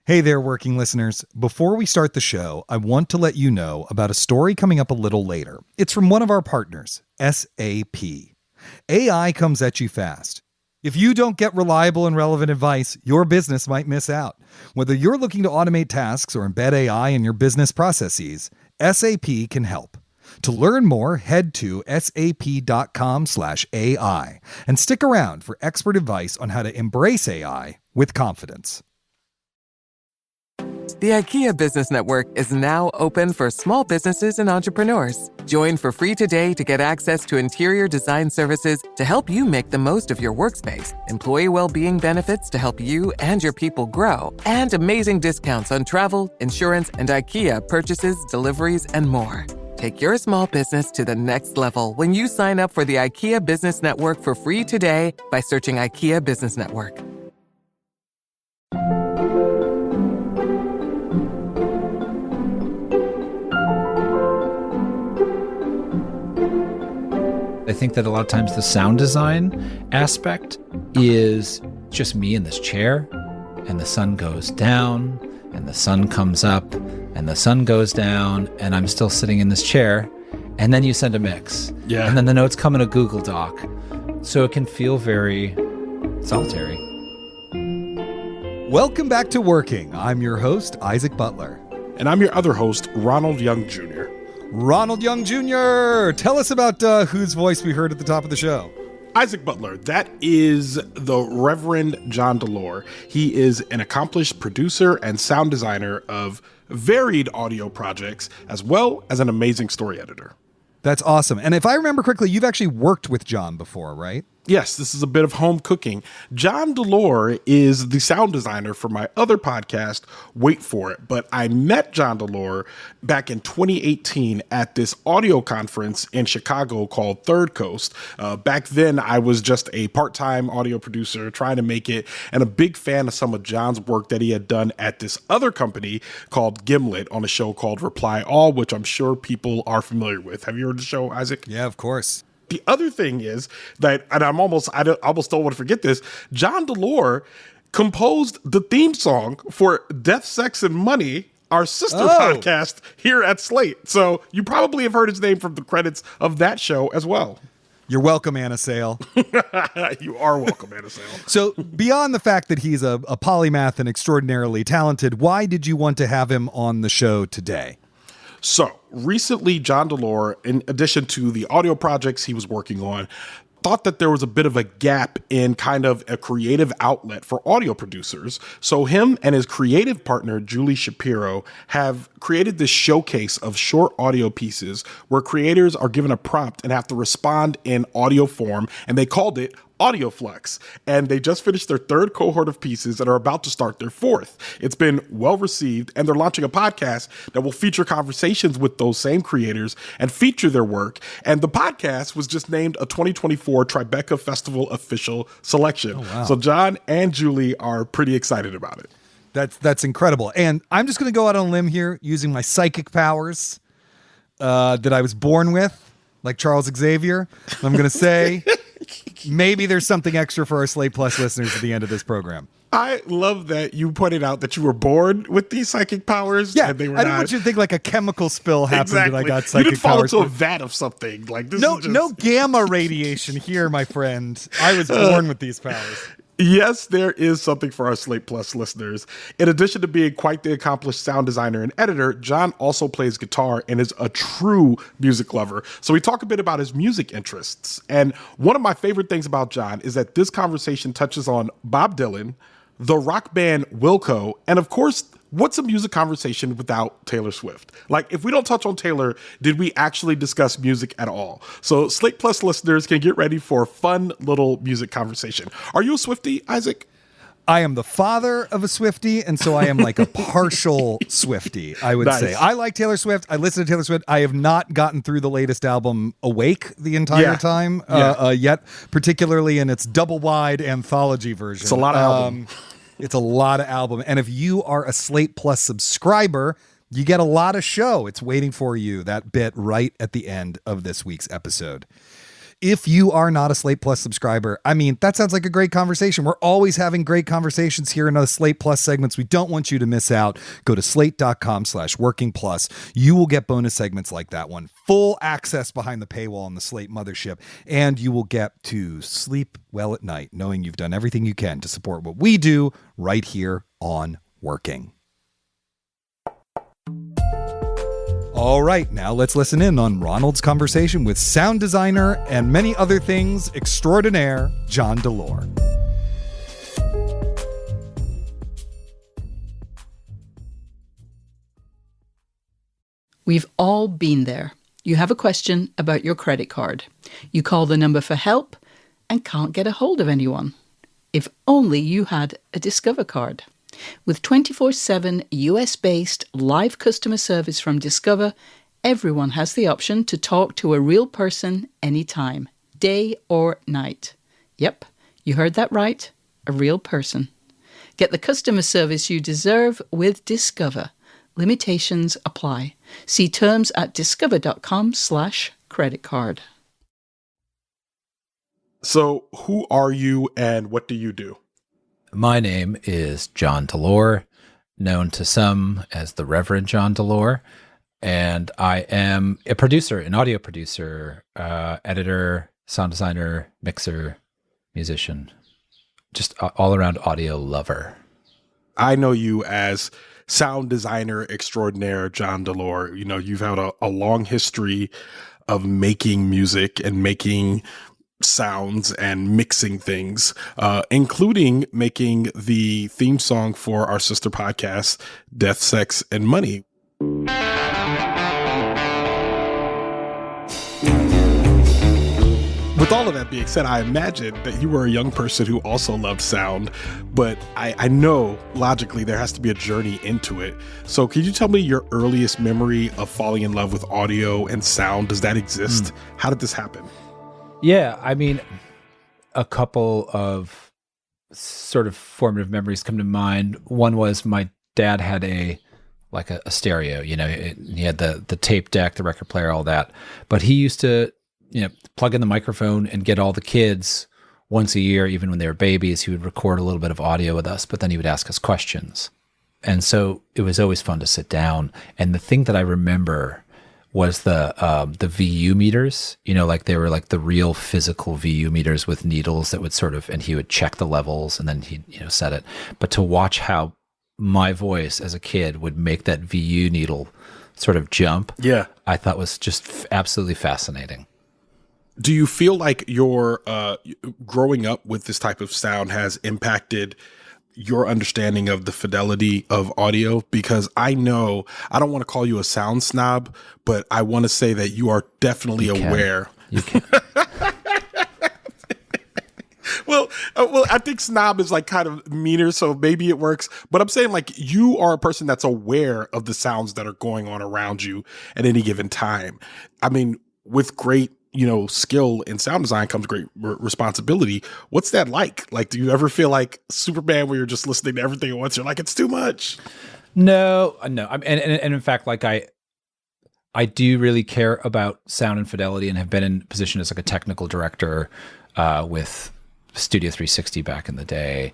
Hey there, working listeners. Before we start the show, I want to let you know about a story coming up a little later. It's from one of our partners, SAP. AI comes at you fast. If you don't get reliable and relevant advice, your business might miss out. Whether you're looking to automate tasks or embed AI in your business processes, SAP can help. To learn more, head to sap.com/AI and stick around for expert advice on how to embrace AI with confidence. The IKEA Business Network is now open for small businesses and entrepreneurs. Join for free today to get access to interior design services to help you make the most of your workspace, employee well-being benefits to help you and your people grow, and amazing discounts on travel, insurance, and IKEA purchases, deliveries, and more. Take your small business to the next level when you sign up for the IKEA Business Network for free today by searching IKEA Business Network. I think that a lot of times the sound design aspect is just me in this chair, and the sun goes down, and the sun comes up, and the sun goes down, and I'm still sitting in this chair, and then you send a mix. Yeah. And then the notes come in a Google Doc. So it can feel very solitary. Welcome back to Working. I'm your host, Isaac Butler. And I'm your other host, Ronald Young Jr. Ronald Young Jr., tell us about whose voice we heard at the top of the show. Isaac Butler, that is the Reverend John DeLore. He is an accomplished producer and sound designer of varied audio projects, as well as an amazing story editor. That's awesome. And if I remember correctly, you've actually worked with John before, right? Yes, this is a bit of home cooking. John DeLore is the sound designer for my other podcast, Wait For It. But I met John DeLore back in 2018 at this audio conference in Chicago called Third Coast. Back then, I was just a part-time audio producer trying to make it, and a big fan of some of John's work that he had done at this other company called Gimlet on a show called Reply All, which I'm sure people are familiar with. Have you heard the show, Isaac? Yeah, of course. The other thing is that, and I almost don't want to forget this, John DeLore composed the theme song for Death, Sex, and Money, our sister podcast here at Slate. So you probably have heard his name from the credits of that show as well. You're welcome, Anna Sale. You are welcome, Anna Sale. So beyond the fact that he's a polymath and extraordinarily talented, why did you want to have him on the show today? So recently, John DeLore, in addition to the audio projects he was working on, thought that there was a bit of a gap in kind of a creative outlet for audio producers. So him and his creative partner, Julie Shapiro, have created this showcase of short audio pieces where creators are given a prompt and have to respond in audio form, and they called it AudioFlux, and they just finished their third cohort of pieces and are about to start their fourth. It's been well received, and they're launching a podcast that will feature conversations with those same creators and feature their work. And the podcast was just named a 2024 Tribeca Festival official selection. Oh, wow. So John and Julie are pretty excited about it. That's incredible. And I'm just going to go out on a limb here using my psychic powers that I was born with, like Charles Xavier. I'm going to say maybe there's something extra for our Slate Plus listeners at the end of this program. I love that you pointed out that you were born with these psychic powers. Yeah, and they were I didn't want you to think like a chemical spill happened exactly. and I got psychic you didn't fall powers. into a vat of something. Like this no, is just... no gamma radiation here, my friend. I was born with these powers. Yes, there is something for our Slate Plus listeners. In addition to being quite the accomplished sound designer and editor, John also plays guitar and is a true music lover. So we talk a bit about his music interests. And one of my favorite things about John is that this conversation touches on Bob Dylan, the rock band Wilco, and of course, what's a music conversation without Taylor Swift? Like, if we don't touch on Taylor, did we actually discuss music at all? So Slate Plus listeners can get ready for a fun little music conversation. Are you a Swiftie, Isaac? I am the father of a Swiftie, and so I am like a partial Swiftie, I would say. I like Taylor Swift. I listen to Taylor Swift. I have not gotten through the latest album, Awake, the entire time yet, particularly in its double-wide anthology version. It's a lot of album. It's a lot of album. And if you are a Slate Plus subscriber, you get a lot of show. It's waiting for you, that bit right at the end of this week's episode. If you are not a Slate Plus subscriber, I mean, that sounds like a great conversation. We're always having great conversations here in the Slate Plus segments. We don't want you to miss out. Go to slate.com/workingplus. You will get bonus segments like that one, full access behind the paywall on the Slate mothership, and you will get to sleep well at night knowing you've done everything you can to support what we do right here on Working. All right, now let's listen in on Ronald's conversation with sound designer and many other things extraordinaire, John DeLore. We've all been there. You have a question about your credit card. You call the number for help and can't get a hold of anyone. If only you had a Discover card. With 24/7 US-based live customer service from Discover, everyone has the option to talk to a real person anytime, day or night. Yep, you heard that right, a real person. Get the customer service you deserve with Discover. Limitations apply. See terms at discover.com/creditcard. So who are you and what do you do? My name is John DeLore, known to some as the Reverend John DeLore, and I am a producer, an audio producer, editor, sound designer, mixer, musician, just all-around audio lover. I know you as sound designer extraordinaire John DeLore. You know, you've had a long history of making music and making sounds and mixing things, including making the theme song for our sister podcast, Death, Sex, and Money. With all of that being said, I imagine that you were a young person who also loved sound, but I know logically there has to be a journey into it. So could you tell me your earliest memory of falling in love with audio and sound? Does that exist? How did this happen? Yeah, I mean, a couple of sort of formative memories come to mind. One was my dad had a stereo, you know, he had the tape deck, the record player, all that. But he used to, you know, plug in the microphone and get all the kids once a year, even when they were babies. He would record a little bit of audio with us, but then he would ask us questions. And so it was always fun to sit down. And the thing that I remember was the VU meters, you know, like they were like the real physical VU meters with needles that would sort of, and he would check the levels and then he'd, you know, set it. But to watch how my voice as a kid would make that VU needle sort of jump, yeah, I thought was just absolutely fascinating. Do you feel like your growing up with this type of sound has impacted your understanding of the fidelity of audio? Because I know, I don't want to call you a sound snob, but I want to say that you are definitely aware. You can. Well, I think snob is like kind of meaner, so maybe it works. But I'm saying like you are a person that's aware of the sounds that are going on around you at any given time. I mean, with great, you know, skill in sound design comes great responsibility. What's that like? Like, do you ever feel like Superman where you're just listening to everything at once? You're like, it's too much. No. And in fact, like I do really care about sound and fidelity and have been in position as like a technical director with Studio 360 back in the day,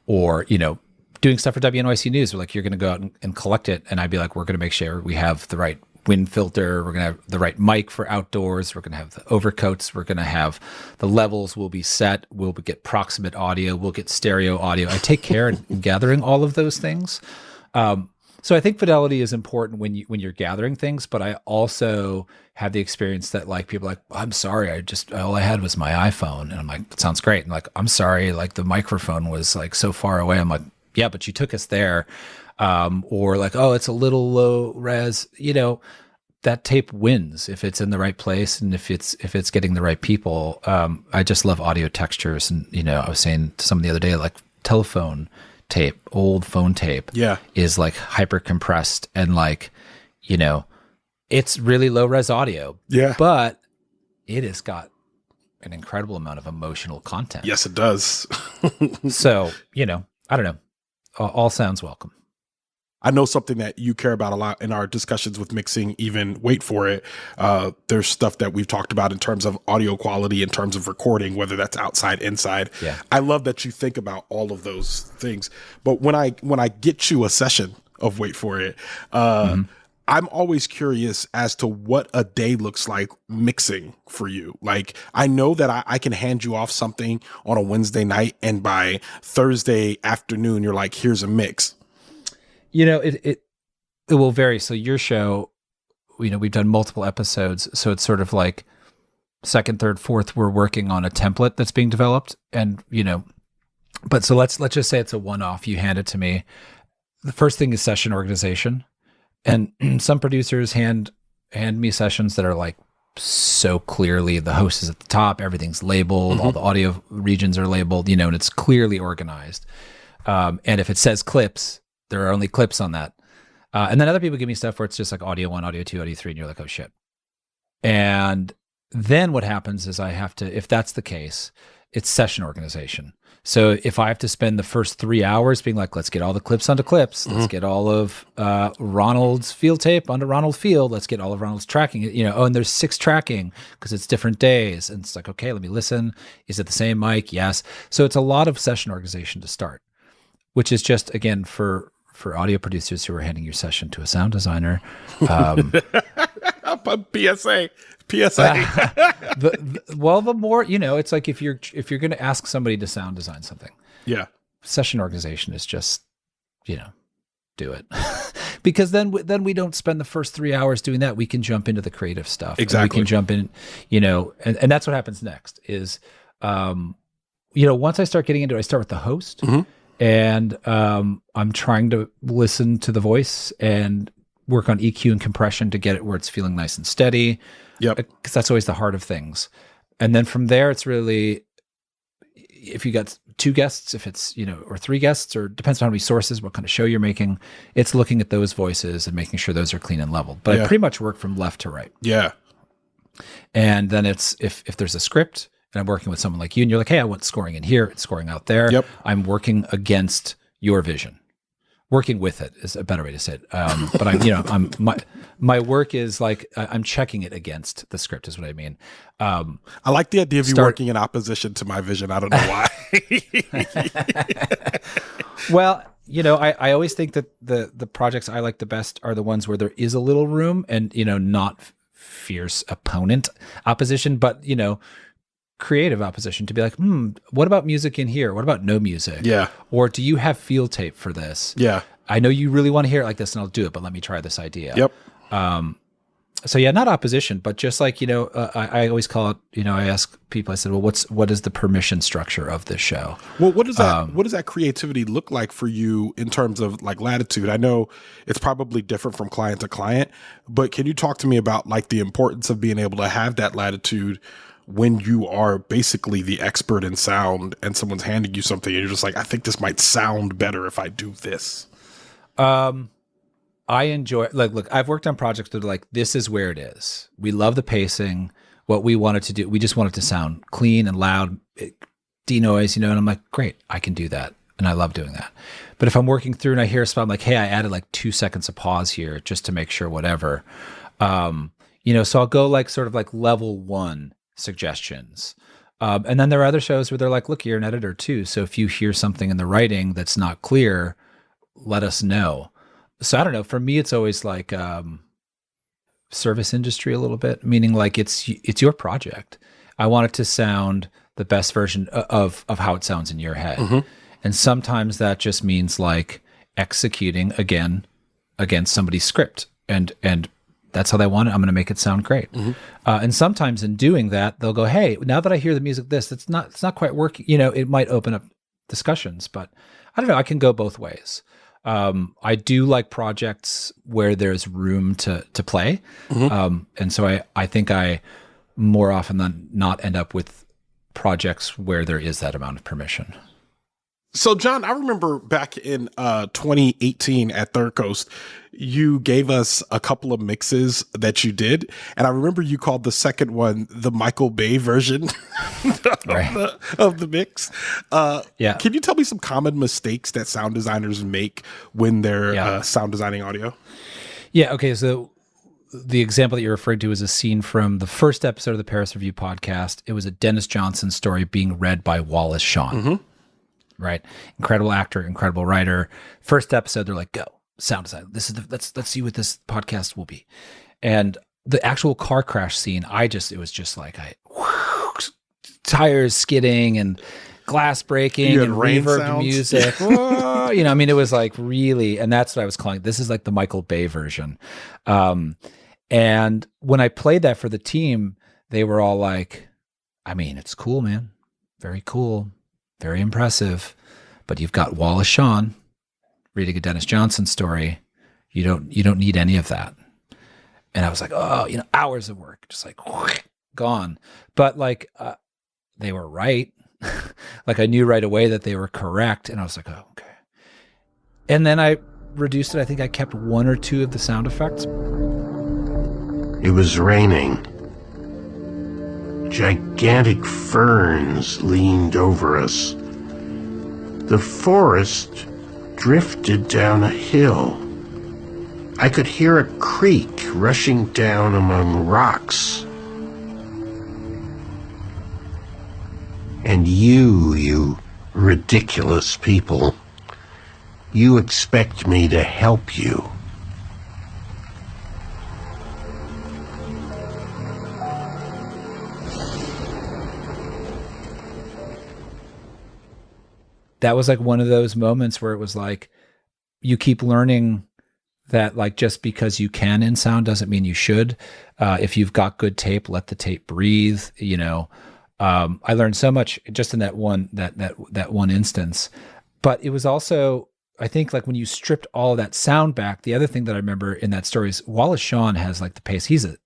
or, you know, doing stuff for WNYC News where like you're going to go out and collect it. And I'd be like, we're going to make sure we have the right wind filter, we're going to have the right mic for outdoors, we're going to have the overcoats, we're going to have the levels will be set, we'll get proximate audio, we'll get stereo audio. I take care in gathering all of those things. So I think fidelity is important when you're gathering things, but I also have the experience that like people are like, I'm sorry, all I had was my iPhone. And I'm like, it sounds great. And like, I'm sorry, like the microphone was like so far away. I'm like, yeah, but you took us there. Or like, oh, it's a little low res, you know, that tape wins if it's in the right place and if it's getting the right people. I just love audio textures. And, you know, I was saying to someone the other day, like telephone tape, old phone tape, yeah, is like hyper compressed and like, you know, it's really low res audio, yeah, but it has got an incredible amount of emotional content. Yes, it does. So, you know, I don't know, all sounds welcome. I know something that you care about a lot in our discussions with mixing, even wait for it. There's stuff that we've talked about in terms of audio quality, in terms of recording, whether that's outside, inside. Yeah. I love that you think about all of those things. But when I get you a session of wait for it, I'm always curious as to what a day looks like mixing for you. Like, I know that I can hand you off something on a Wednesday night, and by Thursday afternoon, you're like, here's a mix. It will vary. So your show, we've done multiple episodes, so it's sort of like second, third, fourth, we're working on a template that's being developed, and but so let's just say it's a one-off. You hand it to me. The first thing is session organization, and some producers hand me sessions that are like so clearly the host is at the top, everything's labeled, all the audio regions are labeled, and it's clearly organized. And if it says clips, there are only clips on that. And then other people give me stuff where it's just like audio 1, audio 2, audio 3, and you're like, oh shit. And then what happens is I have to, if that's the case, it's session organization. So if I have to spend the first 3 hours being like, let's get all the clips onto clips, let's get all of Ronald's field tape onto Ronald field, let's get all of Ronald's tracking, and there's 6 tracking because it's different days. And it's like, okay, let me listen. Is it the same mic? Yes. So it's a lot of session organization to start, which is just, again, for audio producers who are handing your session to a sound designer. PSA. The more, it's like if you're going to ask somebody to sound design something, session organization is just, do it. Because then we don't spend the first 3 hours doing that. We can jump into the creative stuff. Exactly. We can jump in, and that's what happens next is, once I start getting into it, I start with the host. And I'm trying to listen to the voice and work on EQ and compression to get it where it's feeling nice and steady. Yep. Because that's always the heart of things. And then from there, it's really, if you got 2 guests, if it's, or 3 guests, or depends on how many sources, what kind of show you're making, it's looking at those voices and making sure those are clean and leveled. But I pretty much work from left to right. Yeah. And then it's, if there's a script, and I'm working with someone like you, and you're like, hey, I want scoring in here, it's scoring out there. Yep. I'm working against your vision. Working with it is a better way to say it. But my work is like, I'm checking it against the script is what I mean. I like the idea of you working in opposition to my vision. I don't know why. Well, I always think that the projects I like the best are the ones where there is a little room and, not fierce opposition, but, creative opposition to be like, what about music in here? What about no music? Yeah. Or do you have field tape for this? Yeah. I know you really want to hear it like this and I'll do it, but let me try this idea. Yep. So yeah, not opposition, but just like, I always call it, I ask people, I said, well, what is the permission structure of this show? Well, what does that creativity look like for you in terms of like latitude? I know it's probably different from client to client, but can you talk to me about like the importance of being able to have that latitude when you are basically the expert in sound and someone's handing you something and you're just like, I think this might sound better if I do this? I enjoy, look, I've worked on projects that are like, this is where it is. We love the pacing. What we wanted to do, we just want it to sound clean and loud, denoise, and I'm like, great, I can do that. And I love doing that. But if I'm working through and I hear a spot, I'm like, hey, I added like 2 seconds of pause here just to make sure whatever. So I'll go like sort of like level 1 suggestions. And then there are other shows where they're like, look, you're an editor too. So if you hear something in the writing that's not clear, let us know. So I don't know. For me, it's always like service industry a little bit, meaning like it's your project. I want it to sound the best version of how it sounds in your head. And sometimes that just means like executing again against somebody's script and that's how they want it. I'm going to make it sound great. And sometimes in doing that, they'll go, hey, now that I hear the music, it's not quite working. It might open up discussions, but I don't know. I can go both ways. I do like projects where there's room to play. And so I think I more often than not end up with projects where there is that amount of permission. So, John, I remember back in 2018 at Third Coast, you gave us a couple of mixes that you did. And I remember you called the second one the Michael Bay version of the mix. Yeah. Can you tell me some common mistakes that sound designers make when they're sound designing audio? Yeah. Okay. So the example that you're referring to is a scene from the first episode of the Paris Review podcast. It was a Dennis Johnson story being read by Wallace Shawn. Mm-hmm. Right. Incredible actor, incredible writer. First episode, they're like, go, sound design. This is let's see what this podcast will be. And the actual car crash scene, it was just like tires skidding and glass breaking and reverb music. Whoa, I mean, it was like really, and that's what I was calling it. This is like the Michael Bay version. And when I played that for the team, they were all like, I mean, it's cool, man. Very cool. Very impressive, but you've got Wallace Shawn reading a Dennis Johnson story. You don't need any of that. And I was like, oh, hours of work, just like gone. But like, they were right. Like I knew right away that they were correct. And I was like, oh, okay. And then I reduced it. I think I kept one or two of the sound effects. It was raining. Gigantic ferns leaned over us. The forest drifted down a hill. I could hear a creek rushing down among rocks. And you ridiculous people, you expect me to help you. That was like one of those moments where it was like, you keep learning that like, just because you can in sound doesn't mean you should. If you've got good tape, let the tape breathe. I learned so much just in that one instance, but it was also, I think like when you stripped all of that sound back, the other thing that I remember in that story is Wallace Shawn has like the pace. He's a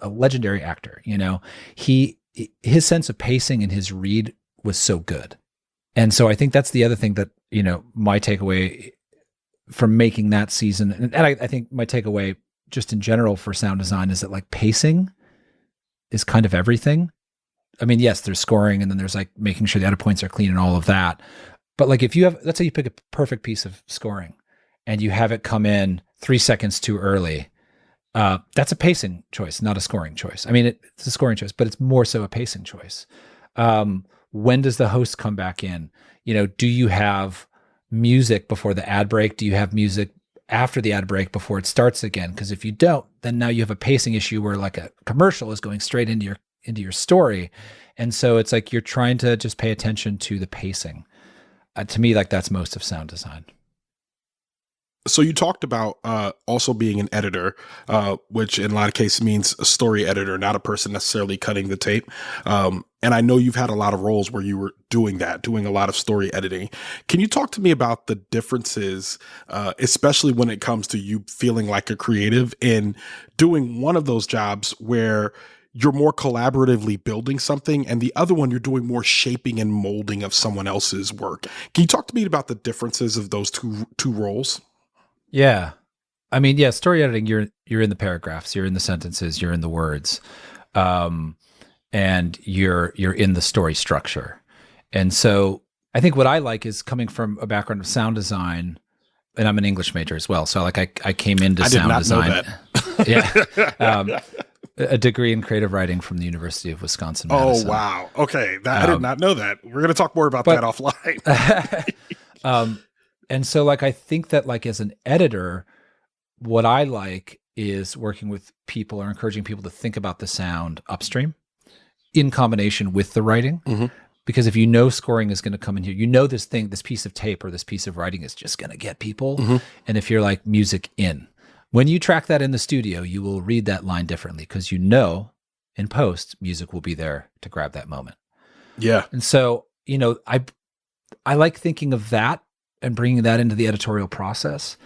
legendary actor. His sense of pacing and his read was so good. And so I think that's the other thing that, my takeaway from making that season, and I think my takeaway just in general for sound design is that like pacing is kind of everything. I mean, yes, there's scoring and then there's like making sure the edit points are clean and all of that. But like if you have, let's say you pick a perfect piece of scoring and you have it come in 3 seconds too early, that's a pacing choice, not a scoring choice. I mean, it's a scoring choice, but it's more so a pacing choice. When does the host come back in? Do you have music before the ad break? Do you have music after the ad break before it starts again? Because if you don't, then now you have a pacing issue where like a commercial is going straight into your story. And so it's like you're trying to just pay attention to the pacing. To me, like that's most of sound design. So you talked about also being an editor, which in a lot of cases means a story editor, not a person necessarily cutting the tape. And I know you've had a lot of roles where you were doing a lot of story editing. Can you talk to me about the differences, especially when it comes to you feeling like a creative in doing one of those jobs where you're more collaboratively building something, and the other one you're doing more shaping and molding of someone else's work? Can you talk to me about the differences of those two roles? Yeah. I mean, yeah, story editing, you're in the paragraphs, you're in the sentences, you're in the words. And you're in the story structure. And so I think what I like is coming from a background of sound design, and I'm an English major as well. So like I came into sound design. I did not know that. Yeah. A degree in creative writing from the University of Wisconsin-Madison. Oh, wow. Okay. I did not know that. We're going to talk more about that offline. And so like, I think that like as an editor, what I like is working with people or encouraging people to think about the sound upstream in combination with the writing. Mm-hmm. Because if scoring is going to come in here, this piece of tape or this piece of writing is just going to get people. Mm-hmm. And if you're like music in, when you track that in the studio, you will read that line differently because in post, music will be there to grab that moment. Yeah. And so, I like thinking of that and bringing that into the editorial process.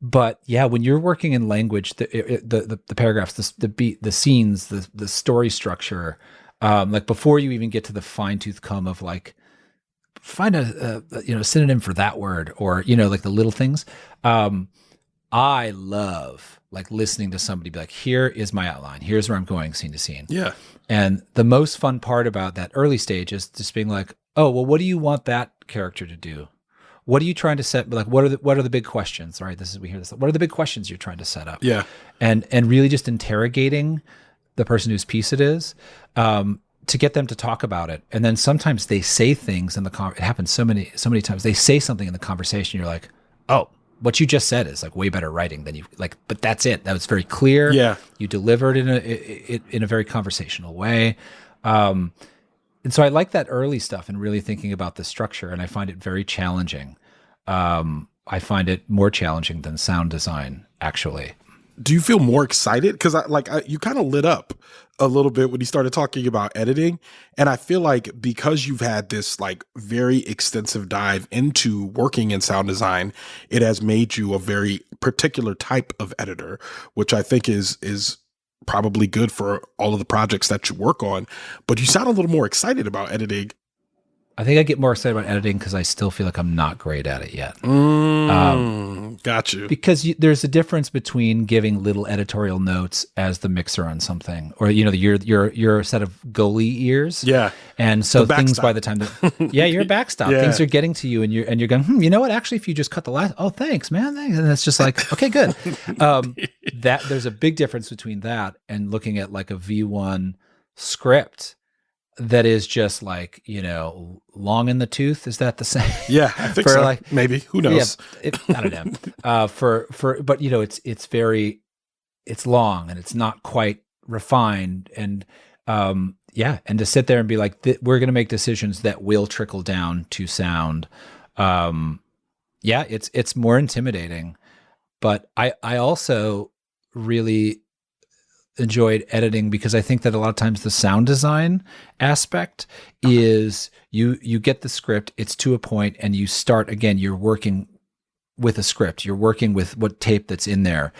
But yeah, when you're working in language, the paragraphs, the beat, the scenes, the story structure, like before you even get to the fine tooth comb of like find a synonym for that word, or, like the little things. I love like listening to somebody be like, here is my outline. Here's where I'm going scene to scene. Yeah. And the most fun part about that early stage is just being like, oh, well, what do you want that character to do? What are you trying to set? Like, what are the big questions? Right. We hear this. What are the big questions you're trying to set up? Yeah. And really just interrogating the person whose piece it is, to get them to talk about it. And then sometimes they say things in it happens so many times. They say something in the conversation. You're like, oh, what you just said is like way better writing than you like, but that's it. That was very clear. Yeah. You delivered in a very conversational way. And so I like that early stuff and really thinking about the structure, and I find it very challenging. I find it more challenging than sound design, actually. Do you feel more excited? Because you kind of lit up a little bit when you started talking about editing. And I feel like because you've had this like very extensive dive into working in sound design, it has made you a very particular type of editor, which I think is probably good for all of the projects that you work on. But you sound a little more excited about editing. I think I get more excited about editing because I still feel like I'm not great at it yet. Got you. Because there's a difference between giving little editorial notes as the mixer on something, or your set of goalie ears. Yeah. And so things by the time that you're a backstop. Yeah. Things are getting to you, and you're going, you know what? Actually, if you just cut the last, thanks, man. Thanks. And it's just like, okay, good. That there's a big difference between that and looking at like a V1 script that is just like, long in the tooth. Is that the same? Yeah, I think so. Like, maybe. Who knows? Yeah, I don't know. But it's long and it's not quite refined. And and to sit there and be like, we're going to make decisions that will trickle down to sound. It's more intimidating. But I also really enjoyed editing because I think that a lot of times the sound design aspect is you get the script, it's to a point, and you start again, you're working with a script, you're working with what tape that's in there,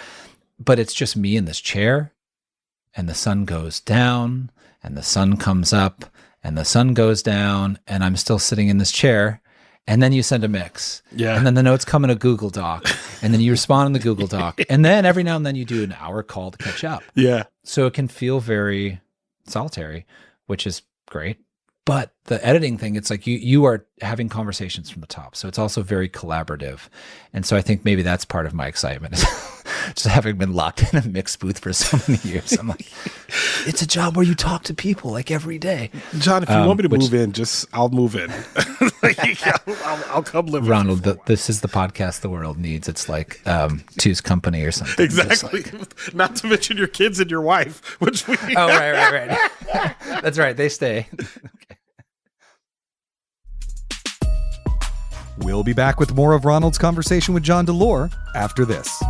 but it's just me in this chair, and the sun goes down and the sun comes up and the sun goes down and I'm still sitting in this chair. And then you send a mix. Yeah. And then the notes come in a Google Doc. And then you respond in the Google Doc. And then every now and then you do an hour call to catch up. Yeah. So it can feel very solitary, which is great. But the editing thing, it's like you are having conversations from the top. So it's also very collaborative. And so I think maybe that's part of my excitement. Just having been locked in a mix booth for so many years. I'm like, it's a job where you talk to people like every day. John, if you want me to move in, I'll move in. I'll come live Ronald, this is the podcast the world needs. It's like Two's Company or something. Exactly. Not to mention your kids and your wife, which we... Oh, right. That's right. They stay. Okay. We'll be back with more of Ronald's conversation with John DeLore after this.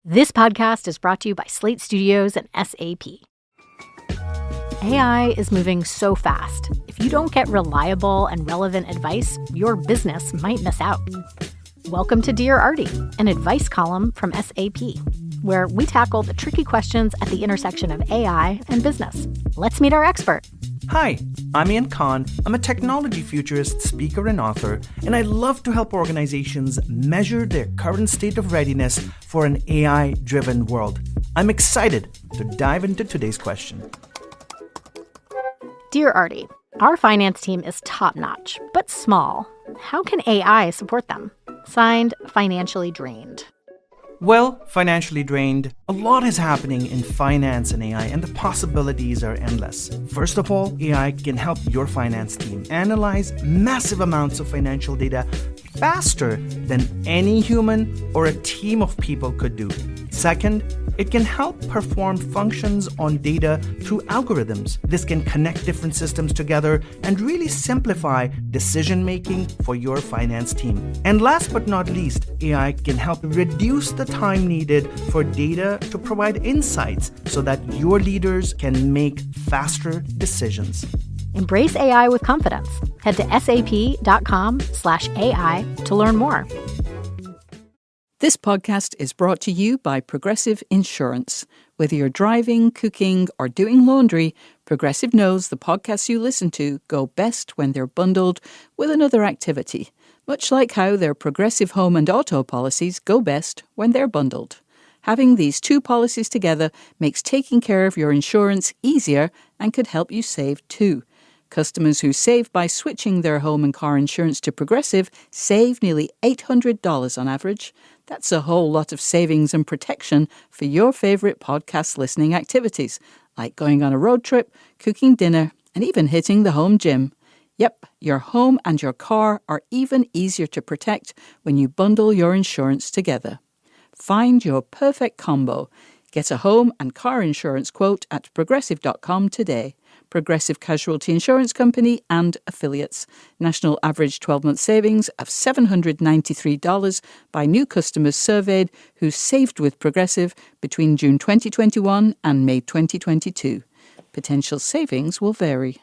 This podcast is brought to you by Slate Studios and SAP. AI is moving so fast. If you don't get reliable and relevant advice, your business might miss out. Welcome to Dear Artie, an advice column from SAP, where we tackle the tricky questions at the intersection of AI and business. Let's meet our expert. Hi, I'm Ian Khan. I'm a technology futurist, speaker, and author, and I love to help organizations measure their current state of readiness for an AI-driven world. I'm excited to dive into today's question. Dear Artie, our finance team is top-notch, but small. How can AI support them? Signed, Financially Drained. Well, financially drained, a lot is happening in finance and AI, and the possibilities are endless. First of all, AI can help your finance team analyze massive amounts of financial data faster than any human or a team of people could do. Second, it can help perform functions on data through algorithms. This can connect different systems together and really simplify decision-making for your finance team. And last but not least, AI can help reduce the time needed for data to provide insights so that your leaders can make faster decisions. Embrace AI with confidence. Head to sap.com/AI to learn more. This podcast is brought to you by Progressive Insurance. Whether you're driving, cooking, or doing laundry, Progressive knows the podcasts you listen to go best when they're bundled with another activity, much like how their Progressive home and auto policies go best when they're bundled. Having these two policies together makes taking care of your insurance easier and could help you save too. Customers who save by switching their home and car insurance to Progressive save nearly $800 on average. That's a whole lot of savings and protection for your favorite podcast listening activities, like going on a road trip, cooking dinner, and even hitting the home gym. Yep, your home and your car are even easier to protect when you bundle your insurance together. Find your perfect combo. Get a home and car insurance quote at progressive.com today. Progressive Casualty Insurance Company and affiliates. National average 12-month savings of $793 by new customers surveyed who saved with Progressive between June 2021 and May 2022. Potential savings will vary.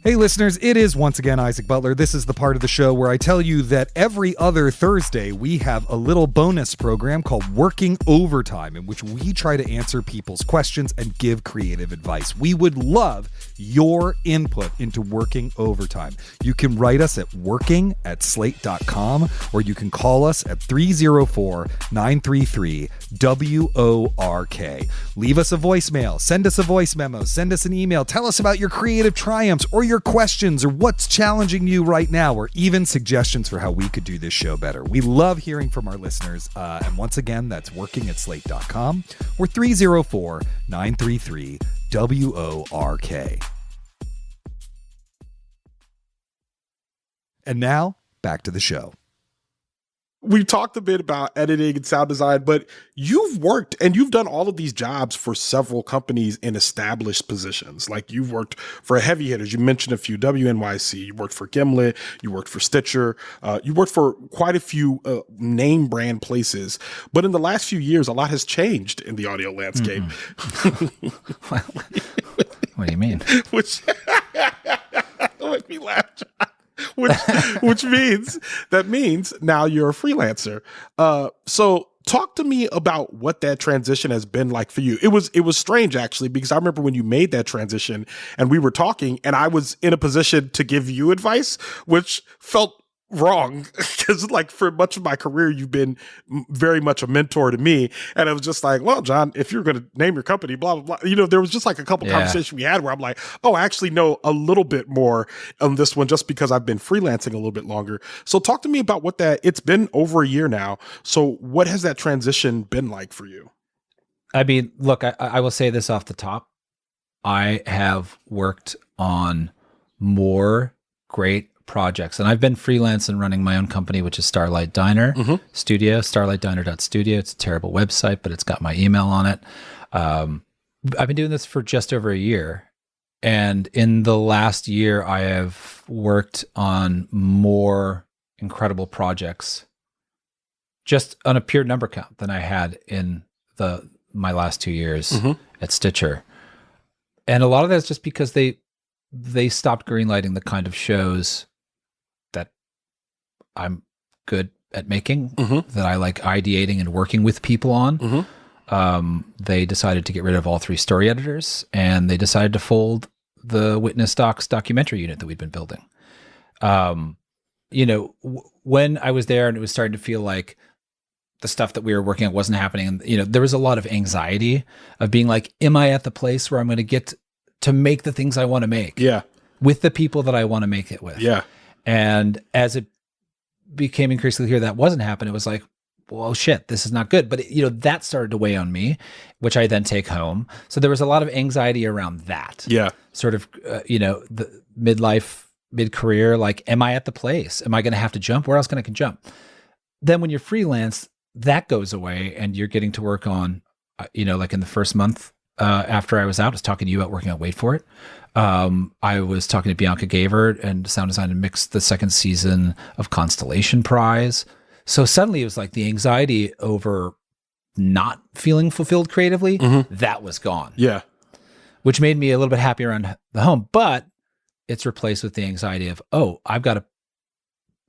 Hey listeners, it is once again Isaac Butler. This is the part of the show where I tell you that every other Thursday we have a little bonus program called Working Overtime, in which we try to answer people's questions and give creative advice. We would love your input into Working Overtime. You can write us at working@slate.com, or you can call us at 304-933-WORK. Leave us a voicemail, send us a voice memo, send us an email, tell us about your creative triumphs or your questions or what's challenging you right now, or even suggestions for how we could do this show better. We love hearing from our listeners. And once again, that's working@slate.com or 304-933-WORK. And now back to the show. We've talked a bit about editing and sound design, but you've worked and you've done all of these jobs for several companies in established positions. Like you've worked for heavy hitters. You mentioned a few, WNYC, you worked for Gimlet, you worked for Stitcher, you worked for quite a few name brand places. But in the last few years, a lot has changed in the audio landscape. What do you mean? Which make me laugh, John. which means now you're a freelancer. So talk to me about what that transition has been like for you. It was strange actually, because I remember when you made that transition and we were talking and I was in a position to give you advice, which felt wrong because like for much of my career you've been very much a mentor to me, and it was just like, well, John, if you're going to name your company, blah blah blah, there was just like a couple conversations we had where I'm like, oh, I actually know a little bit more on this one just because I've been freelancing a little bit longer. So talk to me about what it's been over a year now, so what has that transition been like for you? I mean, look, I will say this off the top. I have worked on more great projects, and I've been freelance and running my own company, which is Starlight Diner Studio, starlightdiner.studio. It's a terrible website, but it's got my email on it. I've been doing this for just over a year, and in the last year I have worked on more incredible projects just on a pure number count than I had in my last 2 years at Stitcher. And a lot of that's just because they stopped greenlighting the kind of shows that I'm good at making, that I like ideating and working with people on. They decided to get rid of all 3 story editors, and they decided to fold the Witness Docs documentary unit that we'd been building. When I was there and it was starting to feel like the stuff that we were working on wasn't happening, and there was a lot of anxiety of being like, am I at the place where I'm going to get to make the things I want to make with the people that I want to make it with? And as it became increasingly clear that wasn't happening, it was like, well, shit, this is not good. But that started to weigh on me, which I then take home. So there was a lot of anxiety around that. Sort of, the midlife, mid-career, like, am I at the place? Am I going to have to jump? Where else can I jump? Then when you're freelance, that goes away, and you're getting to work on, like in the first month after I was out, I was talking to you about working on Wait For It. I was talking to Bianca Gavert and sound design and mix the second season of Constellation Prize. So suddenly it was like the anxiety over not feeling fulfilled creatively, that was gone. Which made me a little bit happier around the home, but it's replaced with the anxiety of, oh, I've got to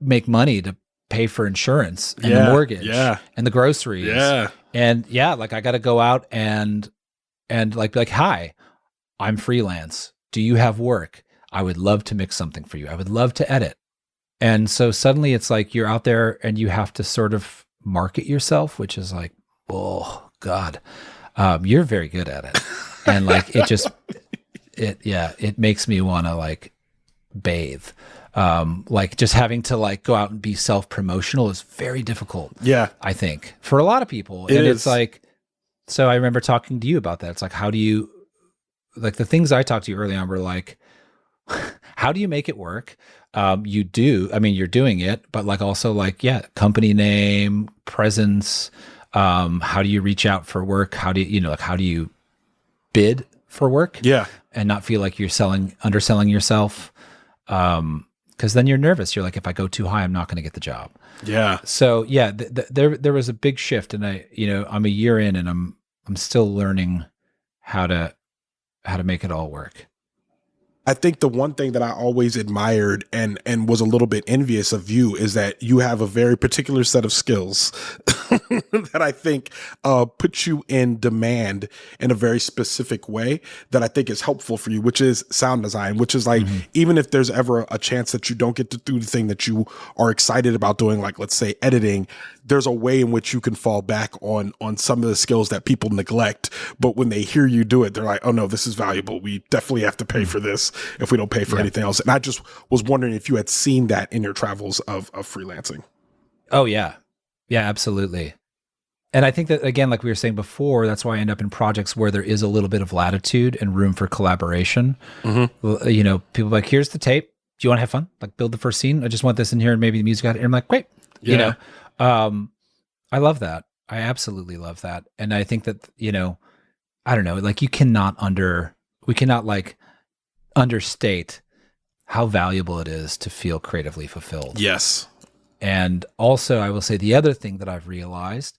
make money to pay for insurance and the mortgage and the groceries. Yeah. And like I got to go out and like be like, hi, I'm freelance. Do you have work? I would love to mix something for you. I would love to edit. And so suddenly it's like you're out there and you have to sort of market yourself, which is like, oh God, you're very good at it. And like, it makes me want to like bathe. Like just having to like go out and be self-promotional is very difficult. Yeah. I think for a lot of people. It's like, so I remember talking to you about that. It's like, how do you, like the things I talked to you early on were like, how do you make it work? You're doing it, but like also like, company name, presence, how do you reach out for work? How do you, how do you bid for work? Yeah. And not feel like you're underselling yourself. Cause then you're nervous. You're like, if I go too high, I'm not going to get the job. Yeah. So there was a big shift, and I'm a year in and I'm still learning how to make it all work. I think the one thing that I always admired and was a little bit envious of you is that you have a very particular set of skills that I think put you in demand in a very specific way that I think is helpful for you, which is sound design, which is like, even if there's ever a chance that you don't get to do the thing that you are excited about doing, like let's say editing, there's a way in which you can fall back on some of the skills that people neglect. But when they hear you do it, they're like, oh no, this is valuable. We definitely have to pay for this if we don't pay for anything else. And I just was wondering if you had seen that in your travels of freelancing. Oh yeah. Yeah, absolutely. And I think that, again, like we were saying before, that's why I end up in projects where there is a little bit of latitude and room for collaboration. Mm-hmm. People are like, here's the tape. Do you want to have fun? Like build the first scene. I just want this in here and maybe the music out. And I'm like, great. Yeah. I love that. I absolutely love that. And I think that, I don't know, like we cannot like understate how valuable it is to feel creatively fulfilled. Yes. And also I will say the other thing that I've realized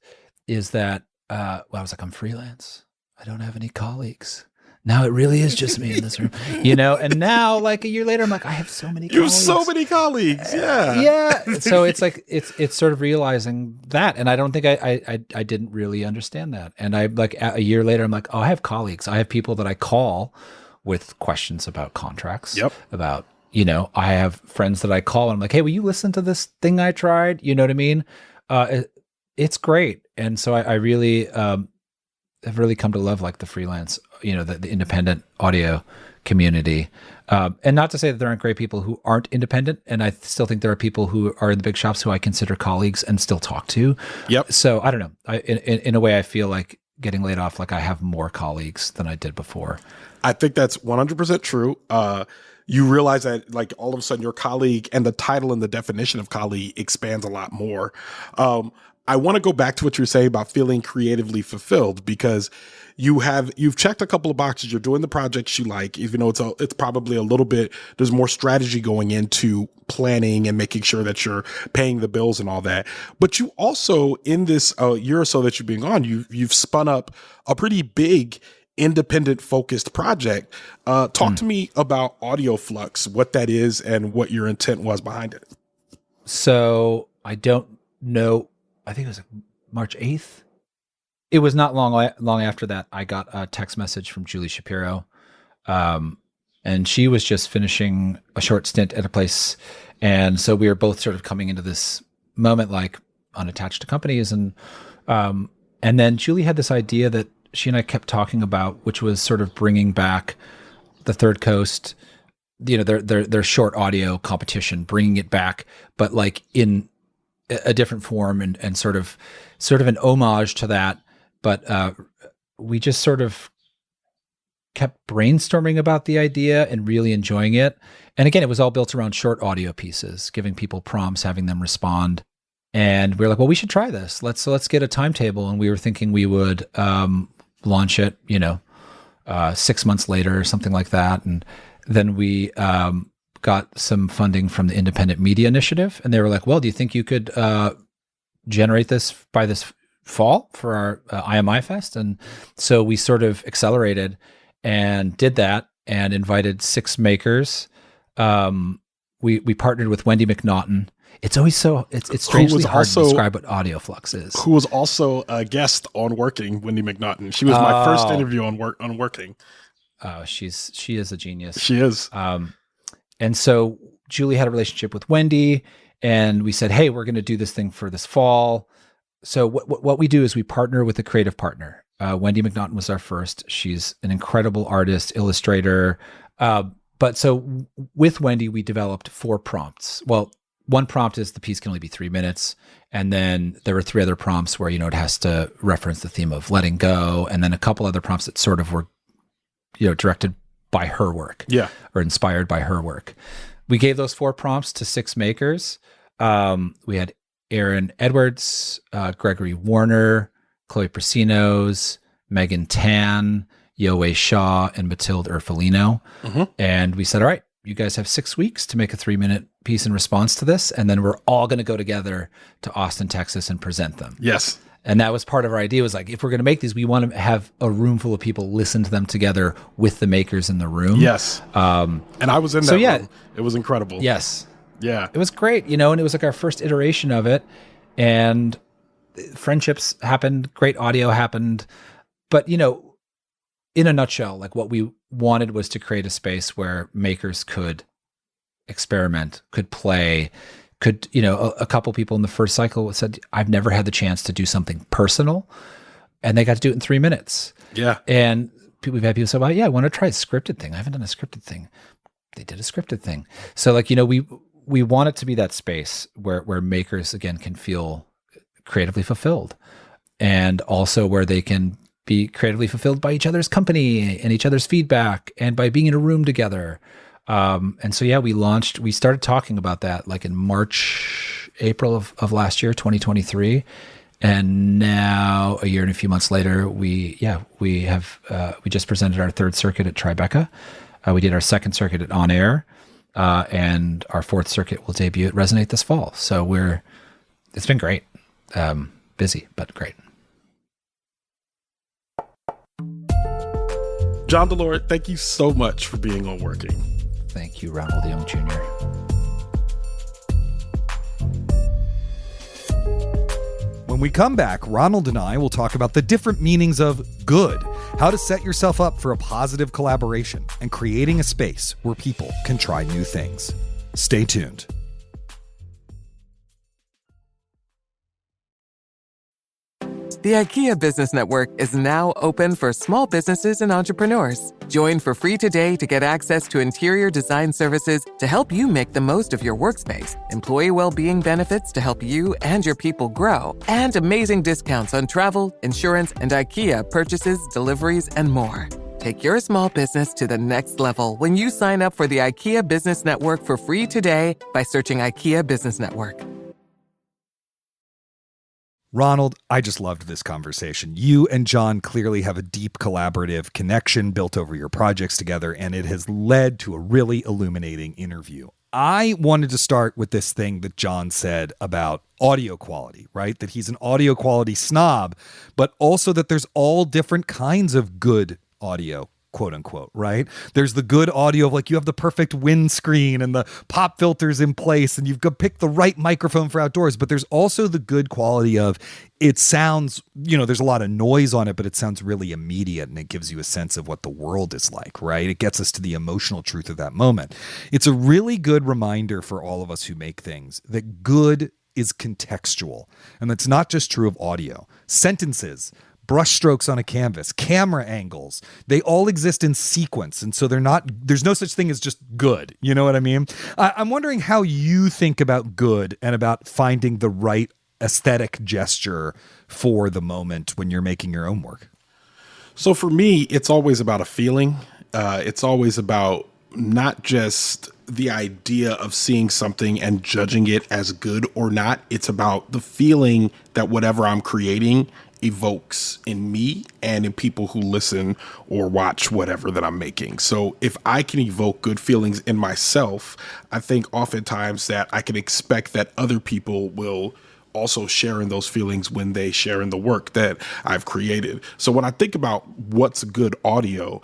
is that, I was like, I'm freelance. I don't have any colleagues. Now it really is just me in this room, and now like a year later, I'm like, I have so many colleagues. You have so many colleagues. Yeah. Yeah. So it's like, it's sort of realizing that. And I don't think I didn't really understand that. And I like a year later, I'm like, oh, I have colleagues. I have people that I call with questions about contracts, about, I have friends that I call and I'm like, hey, will you listen to this thing I tried? You know what I mean? It's great. And so I really, have really come to love like the freelance, the independent audio community. And not to say that there aren't great people who aren't independent. And I still think there are people who are in the big shops who I consider colleagues and still talk to. Yep. So I don't know. In a way, I feel like getting laid off, like I have more colleagues than I did before. I think that's 100% true. You realize that like all of a sudden your colleague and the title and the definition of colleague expands a lot more. I want to go back to what you were saying about feeling creatively fulfilled, because you've checked a couple of boxes. You're doing the projects you like, even though it's probably a little bit, there's more strategy going into planning and making sure that you're paying the bills and all that. But you also, in this year or so that you've been on, you've spun up a pretty big independent focused project. Talk to me about Audio Flux, what that is and what your intent was behind it. So I don't know. I think it was March 8th. It was not long after that I got a text message from Julie Shapiro. And she was just finishing a short stint at a place. And so we were both sort of coming into this moment like unattached to companies. And then Julie had this idea that she and I kept talking about, which was sort of bringing back the Third Coast, their short audio competition, bringing it back, but like in a different form and sort of an homage to that. But we just sort of kept brainstorming about the idea and really enjoying it. And again, it was all built around short audio pieces, giving people prompts, having them respond. And we were like, well, we should try this. Let's get a timetable. And we were thinking we would launch it, 6 months later or something like that. And then we got some funding from the Independent Media Initiative. And they were like, well, do you think you could generate this by this fall for our IMI Fest? And so we sort of accelerated and did that and invited 6 makers. We partnered with Wendy McNaughton, It's always it's strangely hard to describe what audio flux is. Who was also a guest on Working, Wendy McNaughton. She was my first interview on Working. Oh, she is a genius. She is. And so Julie had a relationship with Wendy, and we said, hey, we're going to do this thing for this fall. So what we do is we partner with a creative partner. Wendy McNaughton was our first. She's an incredible artist, illustrator. But so with Wendy, we developed 4 prompts. Well, one prompt is the piece can only be 3 minutes. And then there were 3 other prompts where, it has to reference the theme of letting go. And then a couple other prompts that sort of were, directed by her work. Yeah. Or inspired by her work. We gave those 4 prompts to 6 makers. We had Aaron Edwards, Gregory Warner, Chloe Prasinos, Megan Tan, Yoe Shaw, and Matilde Urfolino. Mm-hmm. And we said, all right, you guys have 6 weeks to make a 3-minute piece in response to this. And then we're all going to go together to Austin, Texas and present them. Yes. And that was part of our idea, was like, if we're going to make these, we want to have a room full of people listen to them together with the makers in the room. Yes. And I was in that room. It was incredible. Yes. Yeah. It was great, and it was like our first iteration of it. And friendships happened, great audio happened. But, in a nutshell, like what we wanted was to create a space where makers could experiment, could play, could, a couple people in the first cycle said, I've never had the chance to do something personal. And they got to do it in 3 minutes. Yeah. And we've had people say, well, yeah, I want to try a scripted thing. I haven't done a scripted thing. They did a scripted thing. So like, we want it to be that space where makers, again, can feel creatively fulfilled, and also where they can be creatively fulfilled by each other's company and each other's feedback and by being in a room together. And so, yeah, we started talking about that like in April of last year, 2023. And now a year and a few months later, we just presented our 3rd circuit at Tribeca. We did our 2nd circuit at On Air, and our 4th circuit will debut at Resonate this fall. So it's been great. Busy, but great. John DeLore, thank you so much for being on Working. Thank you, Ronald Young Jr. When we come back, Ronald and I will talk about the different meanings of good, how to set yourself up for a positive collaboration, and creating a space where people can try new things. Stay tuned. The IKEA Business Network is now open for small businesses and entrepreneurs. Join for free today to get access to interior design services to help you make the most of your workspace, employee well-being benefits to help you and your people grow, and amazing discounts on travel, insurance, and IKEA purchases, deliveries, and more. Take your small business to the next level when you sign up for the IKEA Business Network for free today by searching IKEA Business Network. Ronald, I just loved this conversation. You and John clearly have a deep collaborative connection built over your projects together, and it has led to a really illuminating interview. I wanted to start with this thing that John said about audio quality, right? That he's an audio quality snob, but also that there's all different kinds of good audio, quote unquote, right? There's the good audio of like you have the perfect windscreen and the pop filters in place and you've got pick the right microphone for outdoors, but there's also the good quality of it sounds, there's a lot of noise on it, but it sounds really immediate and it gives you a sense of what the world is like, right? It gets us to the emotional truth of that moment. It's a really good reminder for all of us who make things that good is contextual. And that's not just true of audio. Sentences, brushstrokes on a canvas, camera angles, they all exist in sequence. And so there's no such thing as just good. You know what I mean? I'm wondering how you think about good and about finding the right aesthetic gesture for the moment when you're making your own work. So for me, it's always about a feeling. It's always about not just the idea of seeing something and judging it as good or not. It's about the feeling that whatever I'm creating evokes in me and in people who listen or watch whatever that I'm making. So if I can evoke good feelings in myself, I think oftentimes that I can expect that other people will also share in those feelings when they share in the work that I've created. So when I think about what's good audio,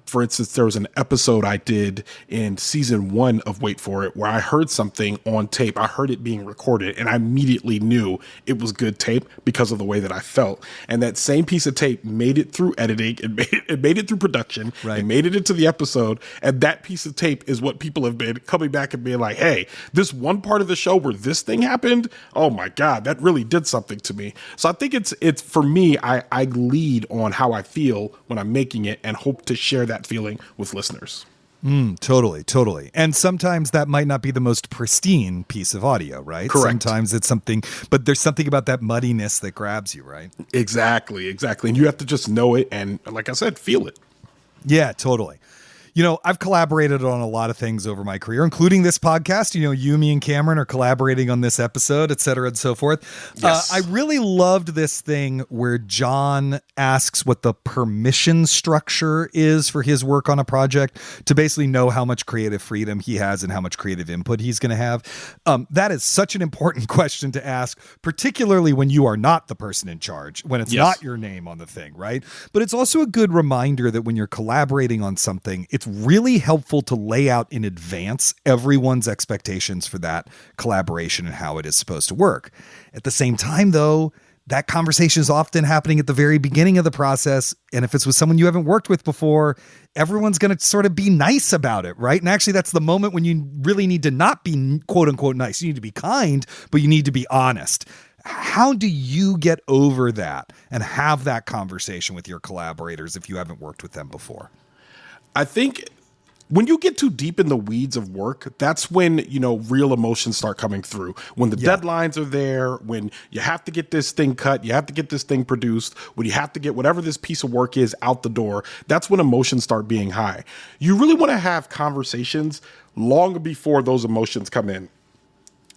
for instance, there was an episode I did in season 1 of Wait For It where I heard something on tape. I heard it being recorded and I immediately knew it was good tape because of the way that I felt. And that same piece of tape made it through editing, it made it through production, right. It made it into the episode. And that piece of tape is what people have been coming back and being like, hey, this one part of the show where this thing happened, oh my God, that really did something to me. So I think it's for me, I lead on how I feel when I'm making it and hope to share that feeling with listeners. Totally. And sometimes that might not be the most pristine piece of audio, right? Correct. Sometimes it's something, but there's something about that muddiness that grabs you, right? Exactly. And you have to just know it and, like I said, feel it. Yeah, totally. You know, I've collaborated on a lot of things over my career, including this podcast. You know, you, me, and Cameron are collaborating on this episode, et cetera, and so forth. Yes. I really loved this thing where John asks what the permission structure is for his work on a project to basically know how much creative freedom he has and how much creative input he's going to have. That is such an important question to ask, particularly when you are not the person in charge, when it's not your name on the thing, right? But it's also a good reminder that when you're collaborating on something, it's really helpful to lay out in advance everyone's expectations for that collaboration and how it is supposed to work. At the same time, though, that conversation is often happening at the very beginning of the process. And if it's with someone you haven't worked with before, everyone's going to sort of be nice about it, right? And actually, that's the moment when you really need to not be quote unquote nice. You need to be kind, but you need to be honest. How do you get over that and have that conversation with your collaborators if you haven't worked with them before? I think when you get too deep in the weeds of work, that's when, you know, real emotions start coming through. When the deadlines are there, when you have to get this thing cut, you have to get this thing produced, when you have to get whatever this piece of work is out the door, that's when emotions start being high. You really want to have conversations long before those emotions come in.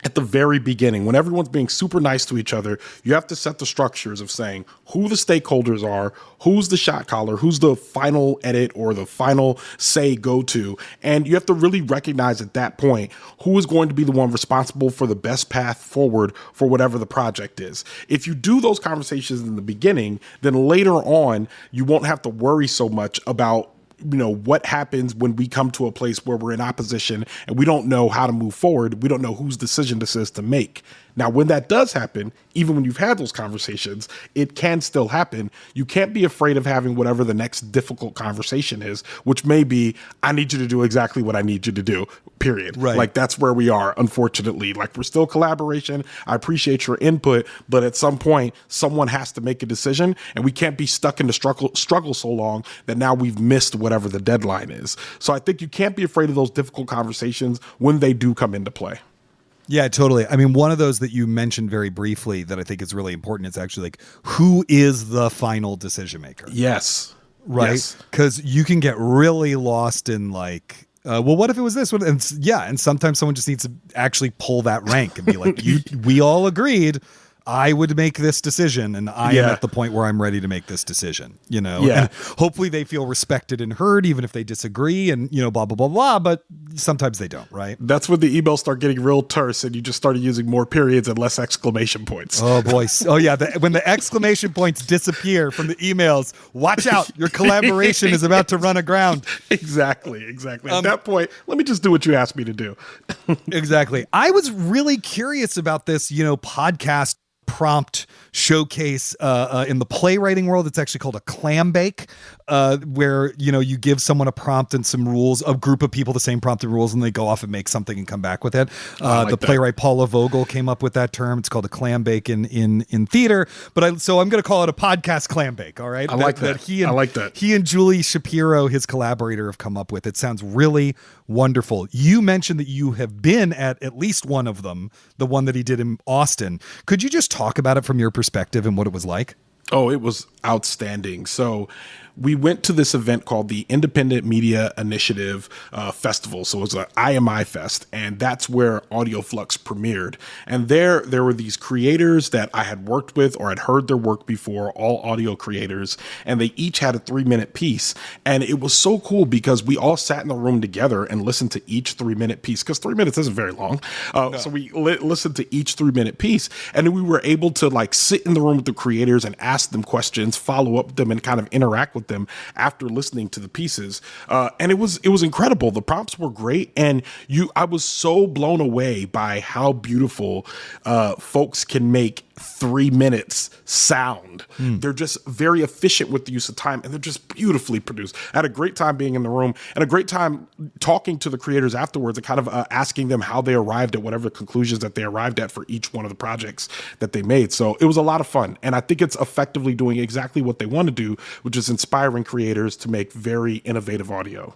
At the very beginning, when everyone's being super nice to each other, you have to set the structures of saying who the stakeholders are, who's the shot caller, who's the final edit or the final say go to. And you have to really recognize at that point who is going to be the one responsible for the best path forward for whatever the project is. If you do those conversations in the beginning, then later on, you won't have to worry so much about, you know, what happens when we come to a place where we're in opposition and we don't know how to move forward. We don't know whose decision this is to make. Now, when that does happen, even when you've had those conversations, it can still happen. You can't be afraid of having whatever the next difficult conversation is, which may be, I need you to do exactly what I need you to do, period. Right. Like, that's where we are, unfortunately. Like, we're still collaboration. I appreciate your input, but at some point, someone has to make a decision, and we can't be stuck in the struggle so long that now we've missed whatever the deadline is. So I think you can't be afraid of those difficult conversations when they do come into play. Yeah, totally. I mean, one of those that you mentioned very briefly that I think is really important is actually like, who is the final decision maker? Yes. Right? Because you can get really lost in like, well, what if it was this one? And sometimes someone just needs to actually pull that rank and be like, we all agreed I would make this decision, and I am at the point where I'm ready to make this decision, you know, and hopefully they feel respected and heard, even if they disagree and, you know, blah, blah, blah, blah, but sometimes they don't, right? That's when the emails start getting real terse and you just started using more periods and less exclamation points. Oh boy. Oh yeah. When the exclamation points disappear from the emails, watch out. Your collaboration is about to run aground. Exactly. At that point, let me just do what you asked me to do. Exactly. I was really curious about this, you know, podcast prompt showcase in the playwriting world. It's actually called a clam bake, where, you know, you give someone a prompt and some rules, a group of people the same prompt and rules, and they go off and make something and come back with it. The playwright Paula Vogel came up with that term. It's called a clam bake in theater. So I'm going to call it a podcast clam bake. All right. I like that. He and Julie Shapiro, his collaborator, have come up with. It sounds really wonderful. You mentioned that you have been at least one of them, the one that he did in Austin. Could you just talk about it from your perspective and what it was like? Oh, it was outstanding. So we went to this event called the Independent Media Initiative Festival. So it was an IMI Fest, and that's where Audio Flux premiered. And there were these creators that I had worked with or had heard their work before, all audio creators, and they each had a 3-minute piece. And it was so cool because we all sat in the room together and listened to each 3-minute piece, because 3 minutes isn't very long. So we listened to each 3-minute piece, and then we were able to like sit in the room with the creators and ask them questions, follow up with them, and kind of interact with them after listening to the pieces. And it was incredible. The prompts were great, and I was so blown away by how beautiful folks can make 3 minutes sound. They're just very efficient with the use of time, and they're just beautifully produced. I had a great time being in the room and a great time talking to the creators afterwards and kind of asking them how they arrived at whatever conclusions that they arrived at for each one of the projects that they made. So it was a lot of fun, and I think it's effectively doing exactly what they want to do, which is inspiring creators to make very innovative audio.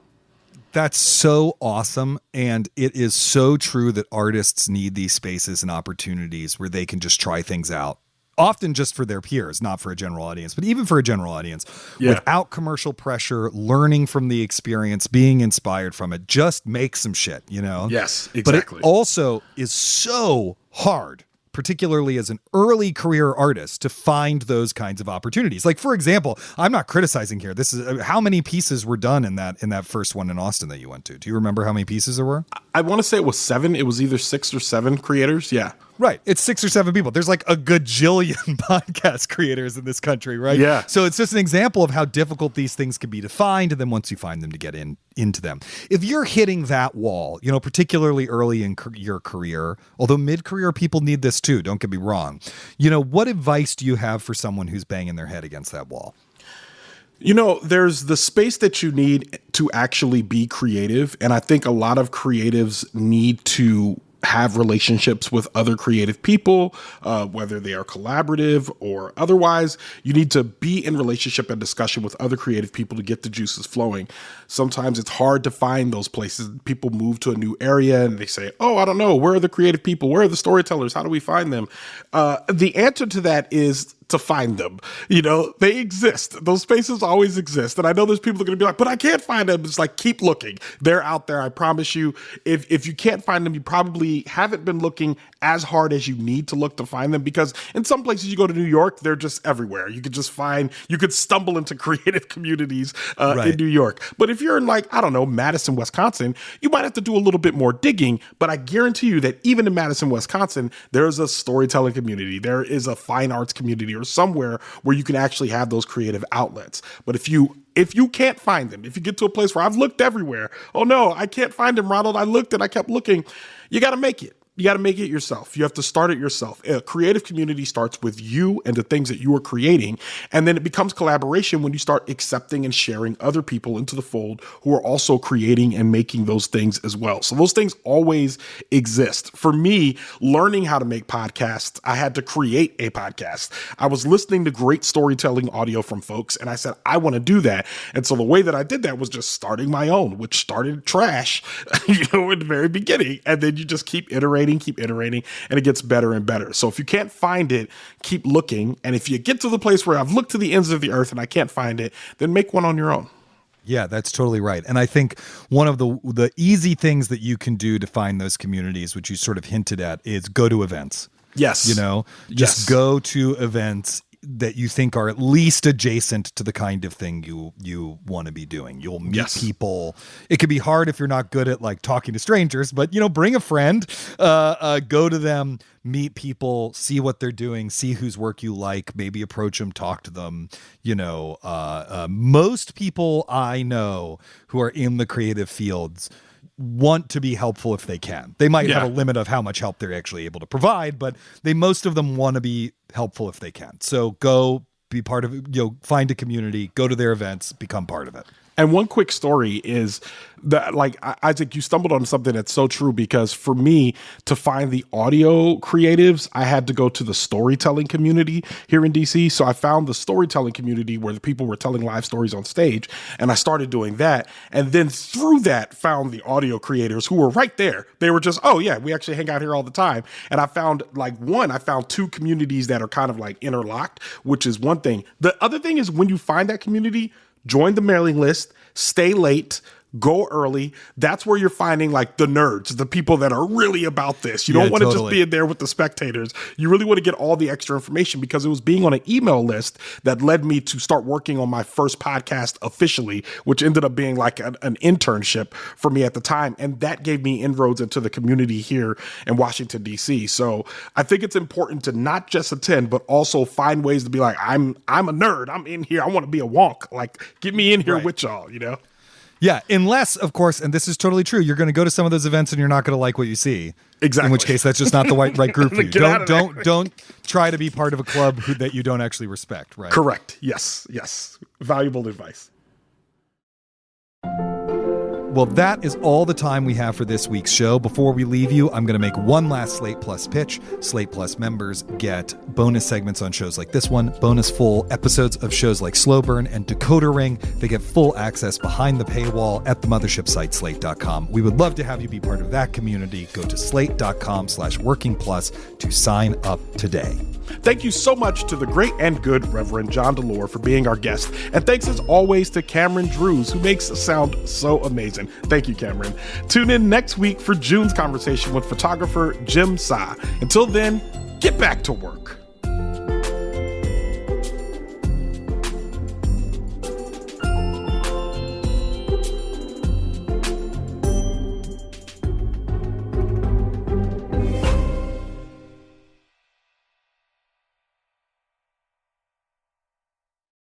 That's so awesome. And it is so true that artists need these spaces and opportunities where they can just try things out. Often just for their peers, not for a general audience, but even for a general audience, without commercial pressure, learning from the experience, being inspired from it, just make some shit, you know? Yes, exactly. But it also is so hard, particularly as an early career artist, to find those kinds of opportunities. Like, for example, I'm not criticizing here. This is how many pieces were done in that first one in Austin that you went to. Do you remember how many pieces there were? I want to say it was 7. It was either 6 or 7 creators. Yeah. Right. It's 6 or 7 people. There's like a gajillion podcast creators in this country, right? Yeah. So it's just an example of how difficult these things can be to find, and then once you find them, to get into them. If you're hitting that wall, you know, particularly early in your career, although mid-career people need this too, don't get me wrong. You know, what advice do you have for someone who's banging their head against that wall? You know, there's the space that you need to actually be creative. And I think a lot of creatives need to have relationships with other creative people, whether they are collaborative or otherwise. You need to be in relationship and discussion with other creative people to get the juices flowing. Sometimes it's hard to find those places. People move to a new area and they say, oh, I don't know, where are the creative people? Where are the storytellers? How do we find them? The answer to that is to find them. You know, they exist. Those spaces always exist. And I know there's people that are going to be like, but I can't find them. It's like, keep looking. They're out there. I promise you. If you can't find them, you probably haven't been looking as hard as you need to look to find them, because in some places you go to New York, they're just everywhere. You could stumble into creative communities in New York. But if you're in, like, I don't know, Madison, Wisconsin, you might have to do a little bit more digging. But I guarantee you that even in Madison, Wisconsin, there's a storytelling community. There is a fine arts community, or somewhere where you can actually have those creative outlets. But if you can't find them, if you get to a place where I've looked everywhere, oh no, I can't find them, Ronald, I looked and I kept looking, you got to make it. You got to make it yourself. You have to start it yourself. A creative community starts with you and the things that you are creating. And then it becomes collaboration when you start accepting and sharing other people into the fold who are also creating and making those things as well. So those things always exist. For me, learning how to make podcasts, I had to create a podcast. I was listening to great storytelling audio from folks, and I said, I want to do that. And so the way that I did that was just starting my own, which started trash, in the very beginning. And then you just keep iterating, and it gets better and better. So if you can't find it, keep looking. And if you get to the place where I've looked to the ends of the earth and I can't find it, then make one on your own. Yeah, that's totally right. And I think one of the easy things that you can do to find those communities, which you sort of hinted at, is go to events. Yes. Just go to events that you think are at least adjacent to the kind of thing you want to be doing. You'll meet people. It can be hard if you're not good at like talking to strangers, but bring a friend, go to them, meet people, see what they're doing, see whose work you like, maybe approach them, talk to them. Most people I know who are in the creative fields want to be helpful if they can. They might have a limit of how much help they're actually able to provide, but most of them want to be helpful if they can. So go be part of it, find a community, go to their events, become part of it. And one quick story is that, like, Isaac, you stumbled on something that's so true, because for me to find the audio creatives, I had to go to the storytelling community here in DC. So I found the storytelling community where the people were telling live stories on stage, and I started doing that. And then through that, found the audio creators who were right there. They were just, oh yeah, we actually hang out here all the time. And I found I found two communities that are kind of like interlocked, which is one thing. The other thing is, when you find that community, join the mailing list, stay late, go early. That's where you're finding like the nerds, the people that are really about this. You don't want to just be in there with the spectators. You really want to get all the extra information, because it was being on an email list that led me to start working on my first podcast officially, which ended up being like an internship for me at the time. And that gave me inroads into the community here in Washington, D.C. So I think it's important to not just attend, but also find ways to be like, I'm a nerd. I'm in here. I want to be a wonk. Like, get me in here with y'all, you know? Yeah, unless, of course, and this is totally true, you're going to go to some of those events and you're not going to like what you see. Exactly. In which case, that's just not the right group for you. Don't try to be part of a club that you don't actually respect, right? Correct. Yes. Valuable advice. Well, that is all the time we have for this week's show. Before we leave you, I'm going to make one last Slate Plus pitch. Slate Plus members get bonus segments on shows like this one, bonus full episodes of shows like Slow Burn and Decoder Ring. They get full access behind the paywall at the mothership site, slate.com. We would love to have you be part of that community. Go to slate.com/workingplus to sign up today. Thank you so much to the great and good Reverend John DeLore for being our guest. And thanks as always to Cameron Drews, who makes us sound so amazing. Thank you, Cameron. Tune in next week for June's conversation with photographer Jim Sa. Until then, get back to work.